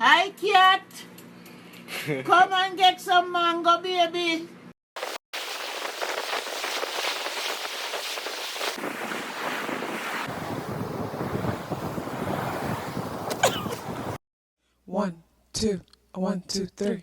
Hi, cat. Come and get some mango, baby. One, two, 1, 2, 3.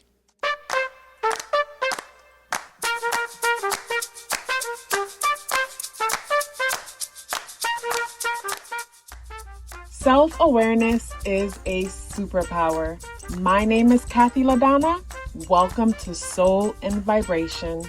Self-awareness is a superpower. My name is KathyLaDonna. Welcome to Soul and Vibration.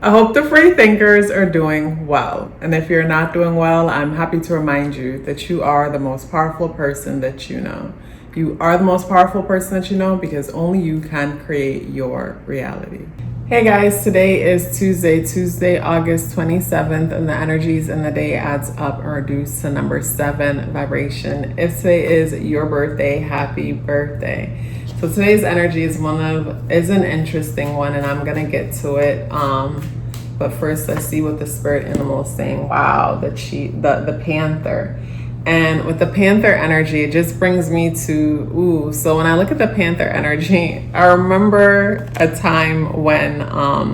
I hope the free thinkers are doing well. And if you're not doing well, I'm happy to remind you that you are the most powerful person that you know. You are the most powerful person that you know because only you can create your reality. Hey guys, today is Tuesday, August 27th, and the energies in the day adds up or reduce to number 7 vibration. If today is your birthday, happy birthday. So today's energy is an interesting one, and I'm gonna get to it. But first, let's see what the spirit animal is saying. Wow, the panther. And with the panther energy, it just brings me to, so when I look at the panther energy, I remember a time when I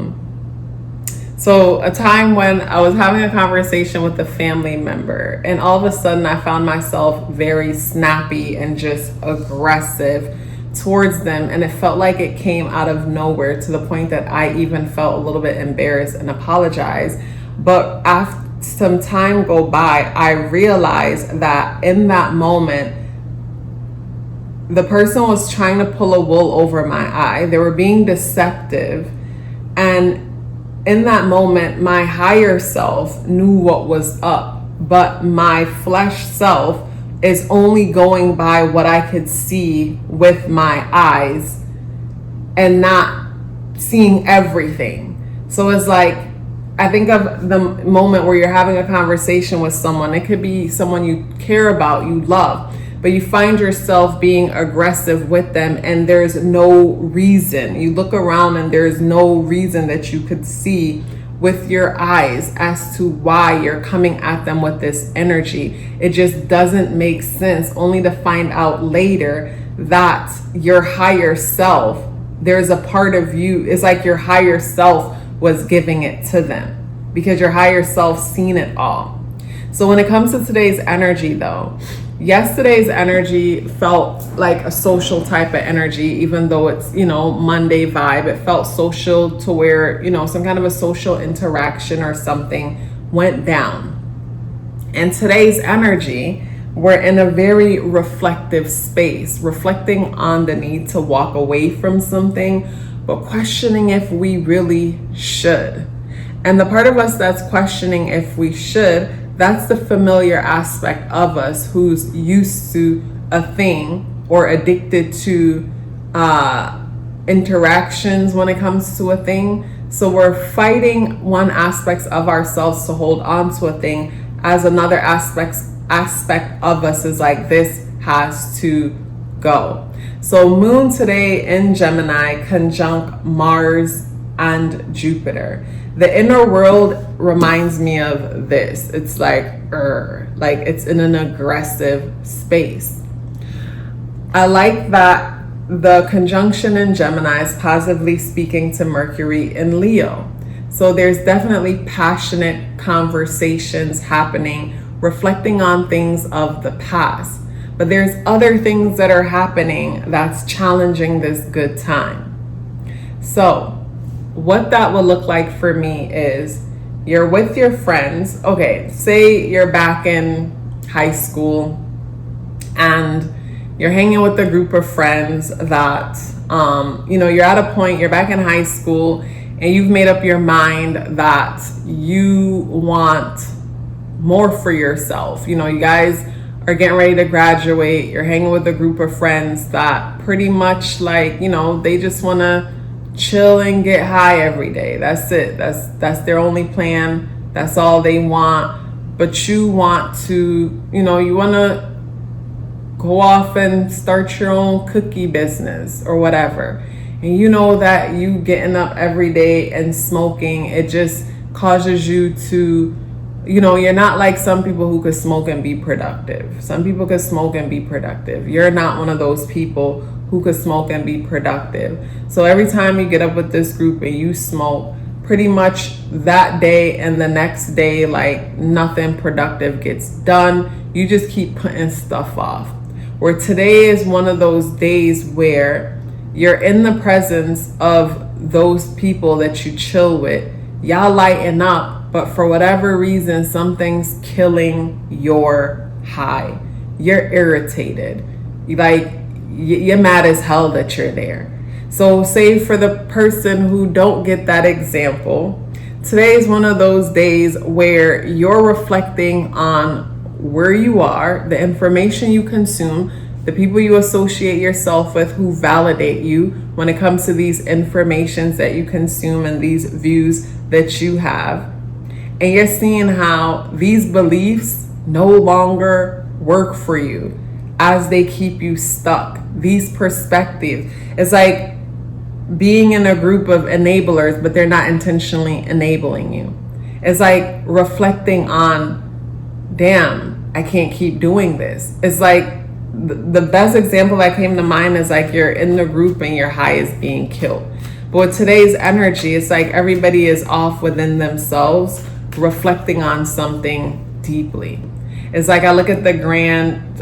was having a conversation with a family member, and all of a sudden I found myself very snappy and just aggressive towards them, and it felt like it came out of nowhere to the point that I even felt a little bit embarrassed and apologized. But after some time go by, I realized that in that moment the person was trying to pull a wool over my eye. They were being deceptive, and in that moment my higher self knew what was up, but my flesh self is only going by what I could see with my eyes and not seeing everything. So it's like, I think of the moment where you're having a conversation with someone. It could be someone you care about, you love, but you find yourself being aggressive with them and there's no reason. You look around and there's no reason that you could see with your eyes as to why you're coming at them with this energy. It just doesn't make sense, only to find out later that your higher self, there's a part of you, it's like your higher self was giving it to them because your higher self seen it all. So when it comes to today's energy though, yesterday's energy felt like a social type of energy, even though it's, Monday vibe. It felt social to where, some kind of a social interaction or something went down. And today's energy, we're in a very reflective space, reflecting on the need to walk away from something, but questioning if we really should. And the part of us that's questioning if we should, that's the familiar aspect of us who's used to a thing or addicted to interactions when it comes to a thing. So we're fighting one aspect of ourselves to hold on to a thing, as another aspect of us is like, this has to go. So Moon today in Gemini conjunct Mars and Jupiter. The inner world reminds me of this. It's like it's in an aggressive space. I like that the conjunction in Gemini is positively speaking to Mercury in Leo. So there's definitely passionate conversations happening, reflecting on things of the past. But there's other things that are happening that's challenging this good time. So what that will look like for me is you're with your friends. Okay, say you're back in high school and you're hanging with a group of friends that, you're at a point, you're back in high school and you've made up your mind that you want more for yourself. You guys are getting ready to graduate. You're hanging with a group of friends that pretty much they just want to chill and get high every day. That's it. That's their only plan. That's all they want. But you want to, you want to go off and start your own cookie business or whatever. And you know that you getting up every day and smoking, it just causes you to, you're not like some people who could smoke and be productive. Some people could smoke and be productive. You're not one of those people who could smoke and be productive. So every time you get up with this group and you smoke, pretty much that day and the next day, like nothing productive gets done. You just keep putting stuff off. Where today is one of those days where you're in the presence of those people that you chill with. Y'all lighten up, but for whatever reason, something's killing your high. You're irritated. You're mad as hell that you're there. So say for the person who don't get that example, today is one of those days where you're reflecting on where you are, the information you consume, the people you associate yourself with who validate you when it comes to these informations that you consume and these views that you have. And you're seeing how these beliefs no longer work for you as they keep you stuck. These perspectives. It's like being in a group of enablers, but they're not intentionally enabling you. It's like reflecting on, damn, I can't keep doing this. It's like the best example that came to mind is like you're in the group and your high is being killed. But with today's energy, it's like everybody is off within themselves, reflecting on something deeply. It's like I look at the grand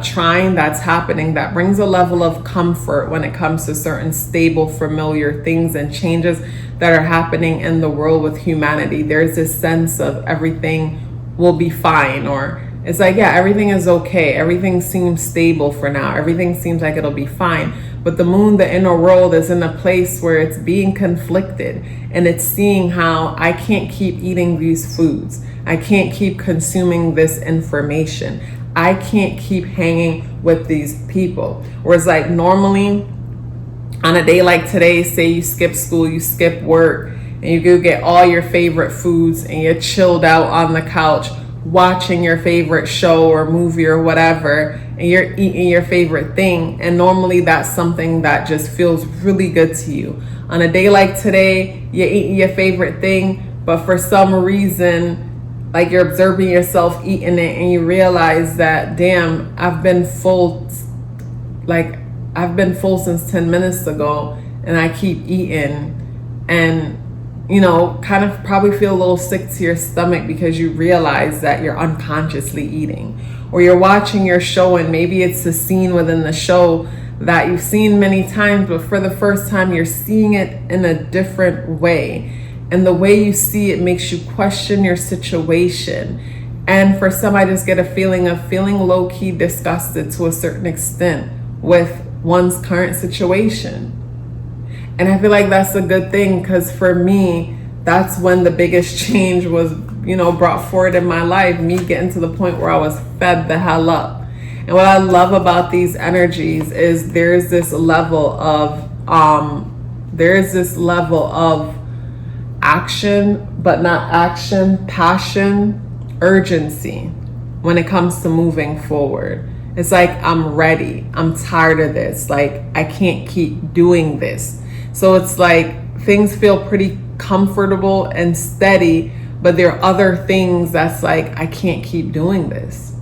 trine that's happening that brings a level of comfort when it comes to certain stable, familiar things and changes that are happening in the world with humanity. There's this sense of everything will be fine, or it's like, yeah, everything is okay. Everything seems stable for now. Everything seems like it'll be fine. But the moon, the inner world, is in a place where it's being conflicted, and it's seeing how I can't keep eating these foods. I can't keep consuming this information. I can't keep hanging with these people. Whereas like normally on a day like today, say you skip school, you skip work, and you go get all your favorite foods and you're chilled out on the couch watching your favorite show or movie or whatever, and you're eating your favorite thing. And normally that's something that just feels really good to you. On a day like today, you're eating your favorite thing, but for some reason, like you're observing yourself eating it and you realize that, damn, I've been full since 10 minutes ago and I keep eating, and kind of probably feel a little sick to your stomach because you realize that you're unconsciously eating. Or you're watching your show and maybe it's a scene within the show that you've seen many times, but for the first time you're seeing it in a different way. And the way you see it makes you question your situation. And for some, I just get a feeling of feeling low-key disgusted to a certain extent with one's current situation. And I feel like that's a good thing, because for me, that's when the biggest change was, brought forward in my life, me getting to the point where I was fed the hell up. And what I love about these energies is there's this level of action, but not action, passion, urgency when it comes to moving forward. It's like, I'm ready. I'm tired of this. Like, I can't keep doing this. So it's like things feel pretty comfortable and steady, but there are other things that's like, I can't keep doing this.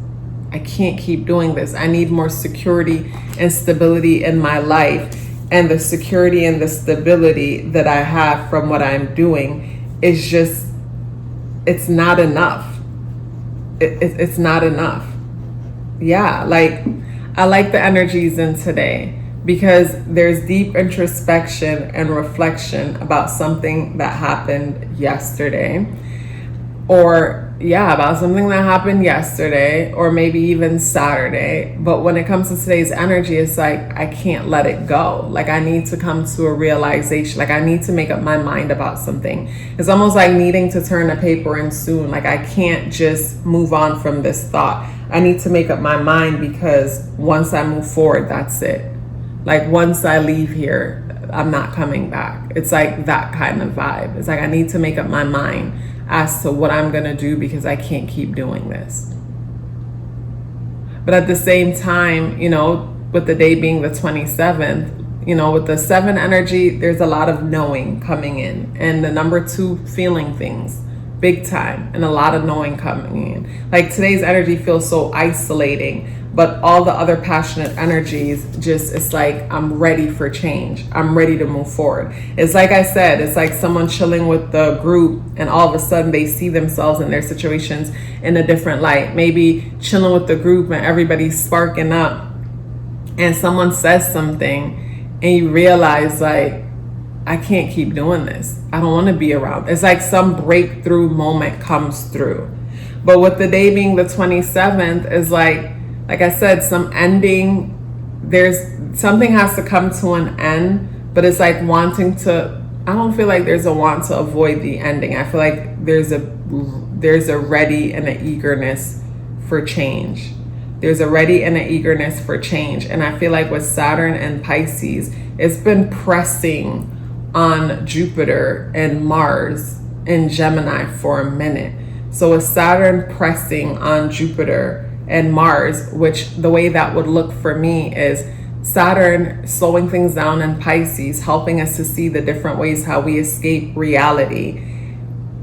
I can't keep doing this. I need more security and stability in my life. And the security and the stability that I have from what I'm doing is just, it's not enough. It's not enough. Yeah, like I like the energies in today because there's deep introspection and reflection about something that happened yesterday. About something that happened yesterday, or maybe even Saturday. But when it comes to today's energy, it's like, I can't let it go. Like, I need to come to a realization. Like, I need to make up my mind about something. It's almost like needing to turn a paper in soon. Like, I can't just move on from this thought. I need to make up my mind, because once I move forward, that's it. Like, once I leave here, I'm not coming back. It's like that kind of vibe. It's like, I need to make up my mind as to what I'm gonna do, because I can't keep doing this. But at the same time, with the day being the 27th, You know, with the 7 energy, there's a lot of knowing coming in, and the number 2 feeling things big time, and a lot of knowing coming in. Like today's energy feels so isolating, but all the other passionate energies, just, it's like, I'm ready for change. I'm ready to move forward. It's like I said, it's like someone chilling with the group and all of a sudden they see themselves and their situations in a different light. Maybe chilling with the group and everybody's sparking up and someone says something and you realize, like, I can't keep doing this. I don't want to be around. It's like some breakthrough moment comes through. But with the day being the 27th, is like I said, some ending. There's something has to come to an end, but it's like wanting to. I don't feel like there's a want to avoid the ending. I feel like there's a ready and an eagerness for change. There's a ready and an eagerness for change. And I feel like with Saturn and Pisces, it's been pressing on Jupiter and Mars and Gemini for a minute. So with Saturn pressing on Jupiter and Mars, which the way that would look for me is Saturn slowing things down in Pisces, helping us to see the different ways how we escape reality.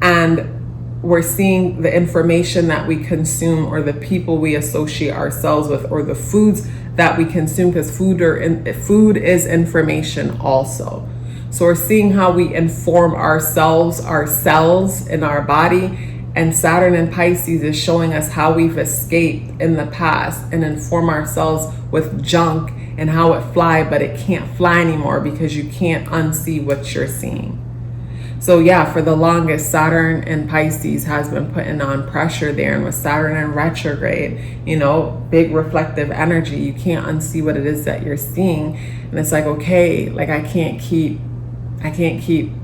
And we're seeing the information that we consume or the people we associate ourselves with or the foods that we consume, because food is information also. So we're seeing how we inform ourselves, our cells in our body, and Saturn in Pisces is showing us how we've escaped in the past and inform ourselves with junk and how it fly, but it can't fly anymore because you can't unsee what you're seeing. So yeah, for the longest, Saturn in Pisces has been putting on pressure there. And with Saturn in retrograde, you know, big reflective energy, you can't unsee what it is that you're seeing. And it's like, okay, like I can't keep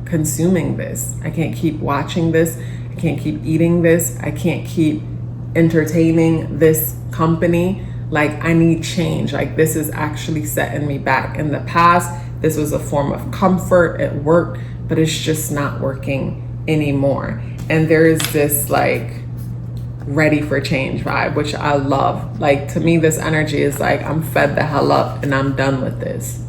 consuming this. I can't keep watching this. I can't keep eating this. I can't keep entertaining this company. Like I need change. Like this is actually setting me back. In the past, this was a form of comfort at work, but it's just not working anymore. And there is this like ready for change vibe, which I love. Like to me, this energy is like, I'm fed the hell up and I'm done with this.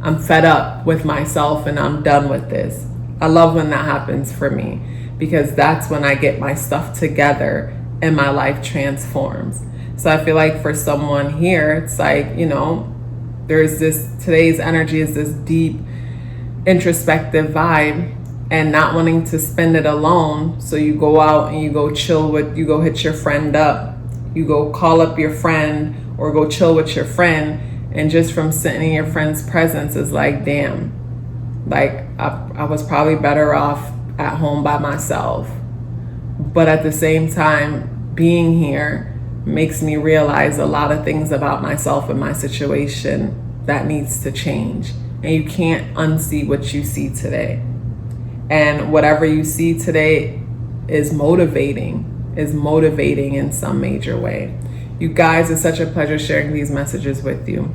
I'm fed up with myself and I'm done with this. I love when that happens for me, because that's when I get my stuff together and my life transforms. So I feel like for someone here, it's like, you know, there's today's energy is this deep introspective vibe and not wanting to spend it alone. So you go out and you go you go hit your friend up, you go call up your friend or go chill with your friend. And just from sitting in your friend's presence is like, damn, like I was probably better off at home by myself. But at the same time, being here makes me realize a lot of things about myself and my situation that needs to change. And you can't unsee what you see today. And whatever you see today is motivating in some major way. You guys, it's such a pleasure sharing these messages with you.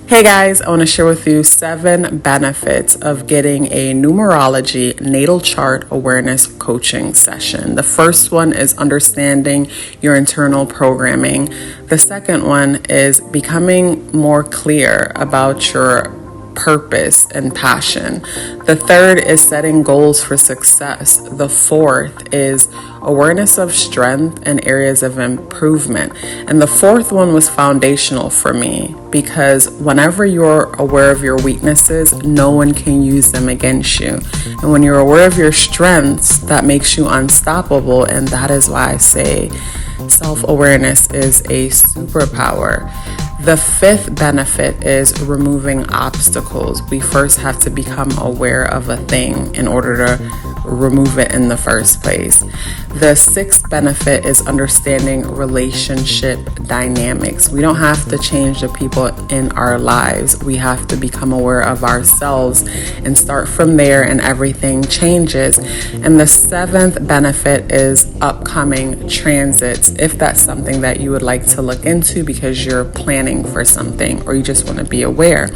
Hey guys, I want to share with you 7 benefits of getting a numerology natal chart awareness coaching session. The first one is understanding your internal programming. The second one is becoming more clear about your purpose and passion. The third is setting goals for success. The fourth is awareness of strength and areas of improvement. And the fourth one was foundational for me, because whenever you're aware of your weaknesses, no one can use them against you. And when you're aware of your strengths, that makes you unstoppable. And that is why I say self-awareness is a superpower. The 5th benefit is removing obstacles. We first have to become aware of a thing in order to remove it in the first place. The 6th benefit is understanding relationship dynamics. We don't have to change the people in our lives. We have to become aware of ourselves and start from there, and everything changes. And the 7th benefit is upcoming transits, if that's something that you would like to look into because you're planning for something or you just want to be aware.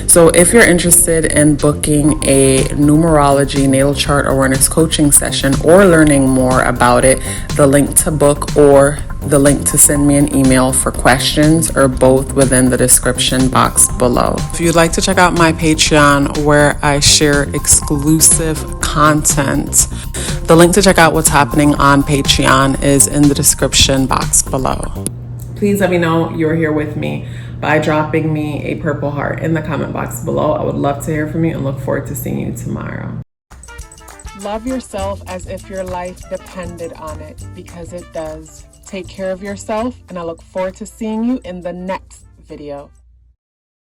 So if you're interested in booking a numerology natal chart awareness awareness coaching session or learning more about it, the link to book or the link to send me an email for questions are both within the description box below. If you'd like to check out my Patreon where I share exclusive content, the link to check out what's happening on Patreon is in the description box below. Please let me know you're here with me by dropping me a purple heart in the comment box below. I would love to hear from you and look forward to seeing you tomorrow. Love yourself as if your life depended on it, because it does. Take care of yourself, and I look forward to seeing you in the next video.